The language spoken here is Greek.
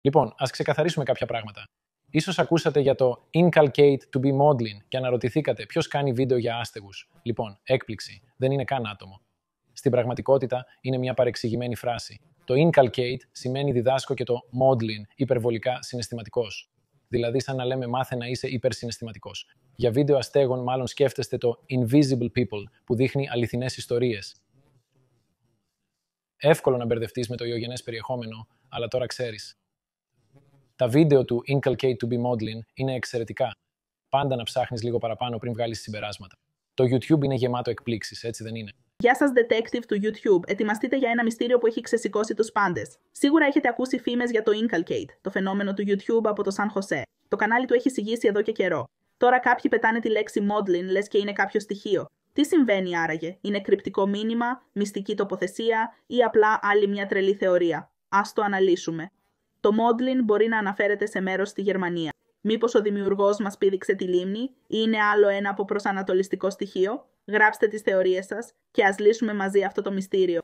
Λοιπόν, ας ξεκαθαρίσουμε κάποια πράγματα. Ίσως ακούσατε για το inculcate to be modeling και αναρωτηθήκατε ποιος κάνει βίντεο για άστεγους. Λοιπόν, έκπληξη, δεν είναι καν άτομο. Στην πραγματικότητα είναι μια παρεξηγημένη φράση. Το inculcate σημαίνει διδάσκω και το modeling υπερβολικά συναισθηματικός. Δηλαδή, σαν να λέμε μάθε να είσαι υπερσυναισθηματικός. Για βίντεο αστέγων, μάλλον σκέφτεστε το invisible people που δείχνει αληθινές ιστορίες. Εύκολο να μπερδευτείς με το ιογενές περιεχόμενο, αλλά τώρα ξέρεις. Τα βίντεο του inculcate to be modeling είναι εξαιρετικά. Πάντα να ψάχνεις λίγο παραπάνω πριν βγάλεις συμπεράσματα. Το YouTube είναι γεμάτο εκπλήξεις, έτσι δεν είναι? Γεια σας, detective του YouTube. Ετοιμαστείτε για ένα μυστήριο που έχει ξεσηκώσει τους πάντες. Σίγουρα έχετε ακούσει φήμες για το inculcate, το φαινόμενο του YouTube από το Σαν Χωσέ. Το κανάλι του έχει συγγύσει εδώ και καιρό. Τώρα κάποιοι πετάνε τη λέξη modeling, λες και είναι κάποιο στοιχείο. Τι συμβαίνει άραγε? Είναι κρυπτικό μήνυμα, μυστική τοποθεσία ή απλά άλλη μια τρελή θεωρία? Ας το αναλύσουμε. Το modeling μπορεί να αναφέρεται σε μέρος στη Γερμανία. Μήπως ο δημιουργός μας πήδηξε τη λίμνη ή είναι άλλο ένα από προσανατολιστικό στοιχείο? Γράψτε τις θεωρίες σας και ας λύσουμε μαζί αυτό το μυστήριο.